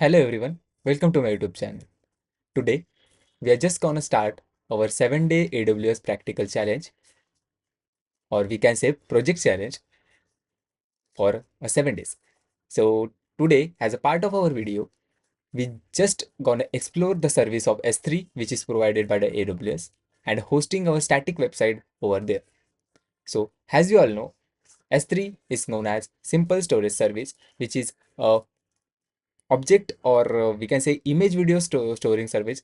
Hello everyone, welcome to my YouTube channel. Today we are just gonna start our 7-day AWS practical challenge, or we can say project challenge for 7 days. So today, as a part of our video, we just gonna explore the service of S3, which is provided by the AWS, and hosting our static website over there. So as you all know, S3 is known as simple storage service, which is a object, or we can say image video storing service,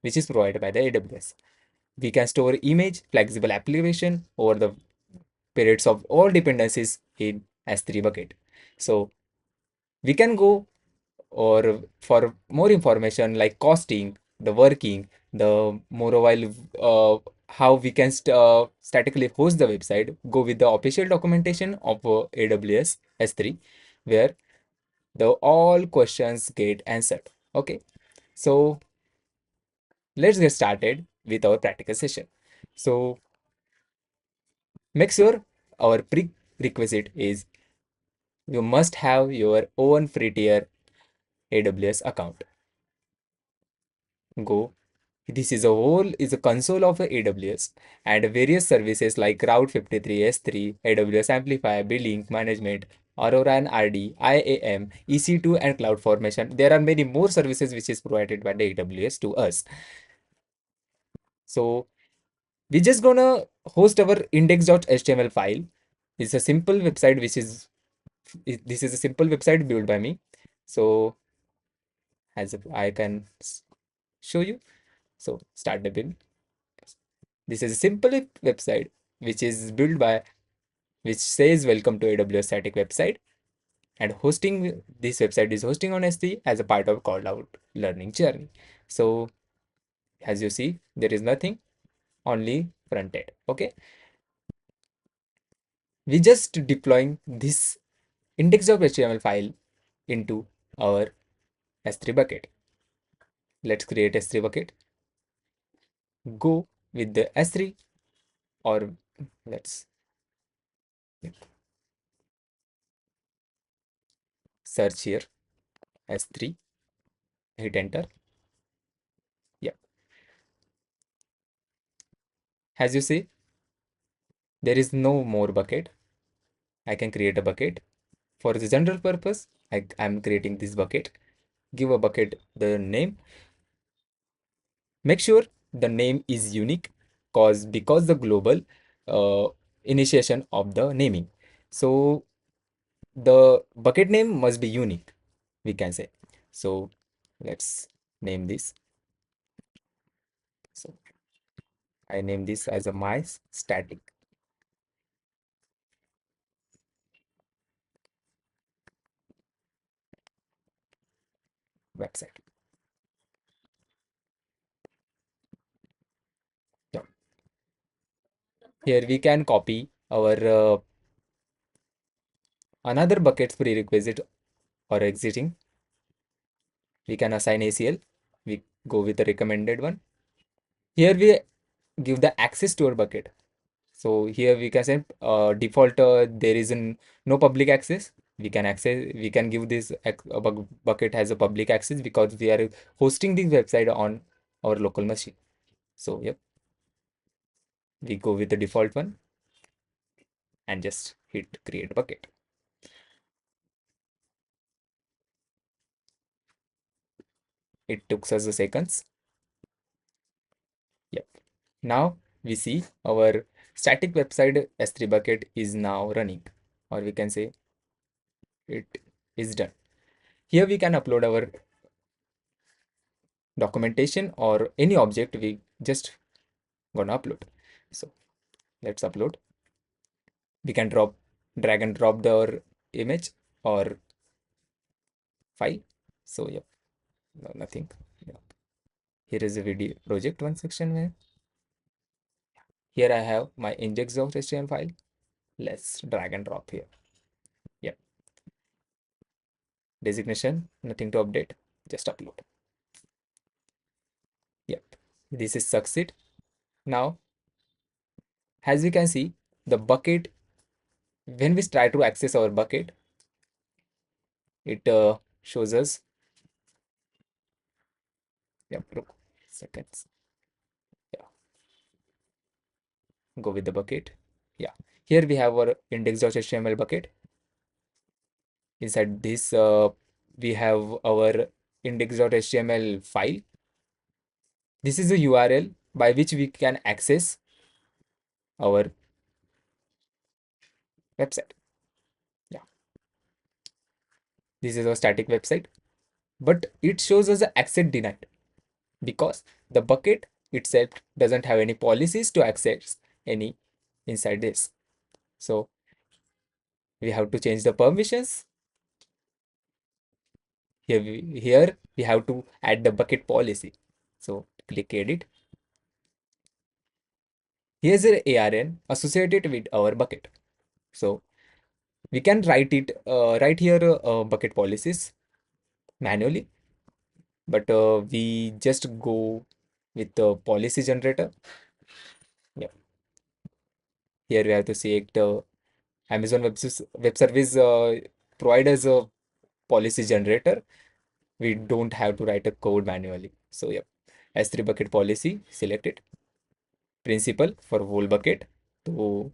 which is provided by the AWS. We can store image flexible application over the periods of all dependencies in S3 bucket. So we can go, or for more information like costing, the working, the moreover how we can statically host the website, go with the official documentation of AWS S3, where the all questions get answered. Okay, so let's get started with our practical session. So make sure our prerequisite is you must have your own free tier AWS account. Go. This is a whole is a console of AWS and various services like Route 53, S3, AWS Amplify, Billing, Management, Aurora and RD, IAM, EC2 and CloudFormation. There are many more services which is provided by the AWS to us. So we just gonna host our index.html file. It's a simple website which is this is a simple website built by me. So as if I can show you. So start the build. This is a simple website which is built by which says welcome to AWS static website, and hosting this website is hosting on S3 as a part of called out learning journey. So as you see, there is nothing, only front end. Okay, we just deploying this index.html file into our S3 bucket. Let's create S3 bucket. Go with the S3, or let's search here S3, hit enter. Yeah, as you see, there is no more bucket. I can create a bucket for the general purpose. I'm creating this bucket. Give a bucket the name. Make sure the name is unique, because the global uh, initiation of the naming. So the bucket name must be unique, we can say. So let's name this. So I name this as a my static website. Yeah. Here we can copy our another bucket's prerequisite or exiting. We can assign ACL. We go with the recommended one. Here we give the access to our bucket. So here we can say default there is no public access. We can give this bucket as a public access because we are hosting this website on our local machine. So yep, we go with the default one and just hit create bucket. It took us a seconds. Yep. Now we see our static website S3 bucket is now running, or we can say it is done. Here we can upload our documentation or any object we just gonna upload. So let's upload. We can drag and drop the image or file. So yep, no, nothing. Yeah. Here is a video project one section where here I have my index.html file. Let's drag and drop here. Yep. Designation, nothing to update, just upload. Yep. This is succeed. Now, as we can see, the bucket, when we try to access our bucket, it shows us Yeah, seconds. Yeah, go with the bucket. Yeah, here we have our index.html bucket. Inside this, we have our index.html file. This is a URL by which we can access our website. Yeah, this is a static website, but it shows us the access denied because the bucket itself doesn't have any policies to access any inside this. So we have to change the permissions. Here we have to add the bucket policy. So click edit. Here's the ARN associated with our bucket. So we can write here bucket policies manually, but we just go with the policy generator. Yeah, here we have to select Amazon Web Service providers a policy generator. We don't have to write a code manually. So yeah, S3 bucket policy, select it. Principal for whole bucket to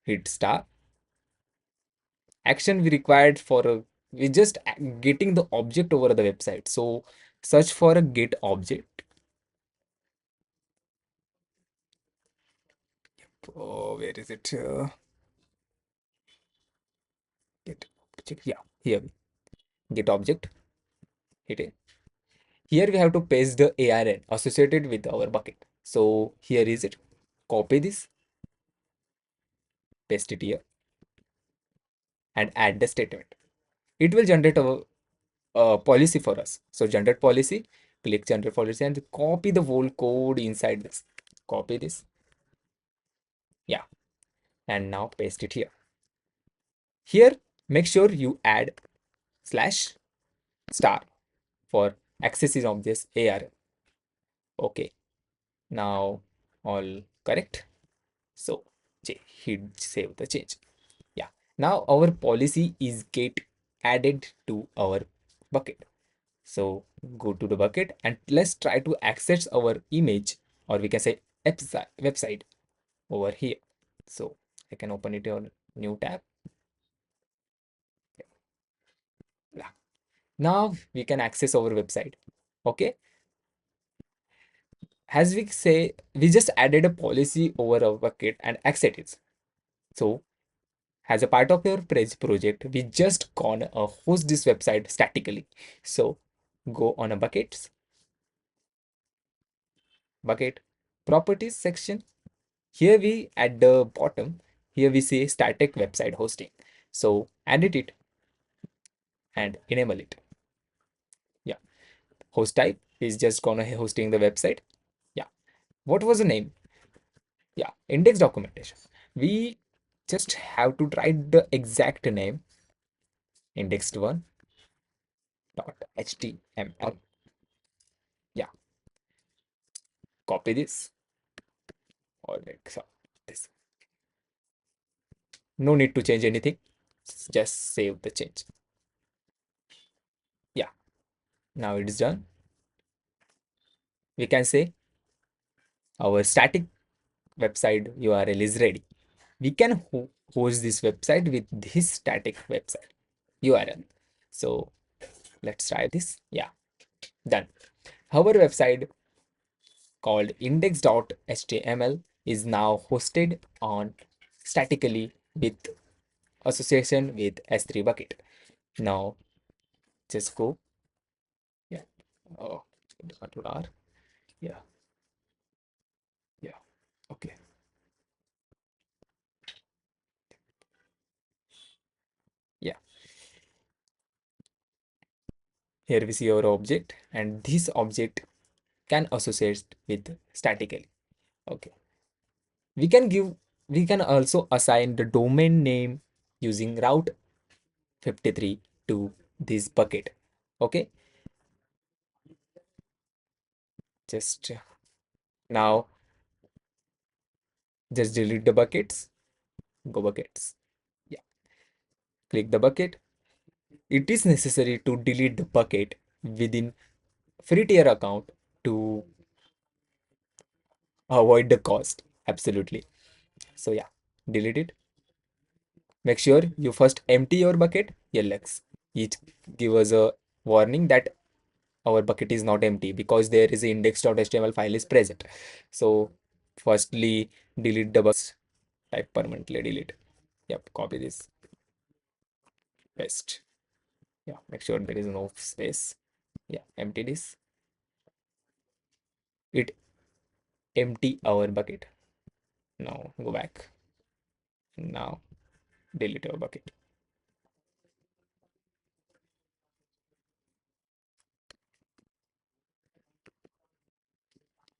hit star. Action we required for we just getting the object over the website. So search for a get object. Oh, where is it? Get object. Yeah, here get object. Hit it. Here we have to paste the ARN associated with our bucket. So here is it. Copy this, paste it here, and add the statement. It will generate a policy for us. So generate policy, click generate policy and copy the whole code inside this. Copy this. Yeah. And now paste it here. Here, make sure you add slash star for accesses of this ARN. Okay. Now all correct. So hit save the change. Yeah. Now our policy is get added to our bucket. So go to the bucket and let's try to access our image, or we can say website over here. So I can open it on new tab. Yeah. Now we can access our website. Okay. As we say, we just added a policy over our bucket and accept it. So as a part of your project, we just gonna host this website statically. So go on a bucket properties section. Here we at the bottom, here we say static website hosting. So edit it and enable it. Yeah. Host type is just gonna hosting the website. Yeah. What was the name? Yeah. Index documentation. We just have to write the exact name index1.html. Yeah. Copy this. All right. So this. No need to change anything. Just save the change. Yeah. Now it is done. We can say our static website URL is ready. We can host this website with this static website URL. So let's try this. Yeah, done. Our website called index.html is now hosted on statically with association with S3 bucket. Now just go. Yeah. Oh, Control R. Yeah. Yeah. Okay. Yeah. Here we see our object, and this object can associate with statically. Okay. We can give, we can also assign the domain name using route 53 to this bucket. Okay. Just now, just delete the buckets. Go buckets. Yeah. Click the bucket. It is necessary to delete the bucket within free tier account to avoid the cost. Absolutely. So yeah, delete it. Make sure you first empty your bucket. LX. It give us a warning that our bucket is not empty because there is a index.html file is present. So firstly, delete the buckets. Type permanently delete. Yep, copy this, paste. Yeah, make sure there is no space. Yeah, empty this. It empty our bucket. Now go back. Now delete our bucket.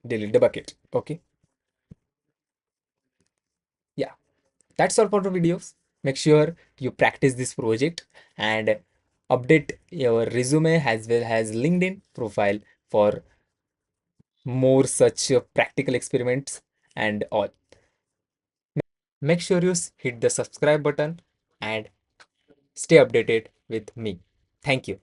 Delete the bucket. Okay. Yeah, that's all for the videos. Make sure you practice this project and update your resume as well as LinkedIn profile for more such practical experiments and all. Make sure you hit the subscribe button and stay updated with me. Thank you.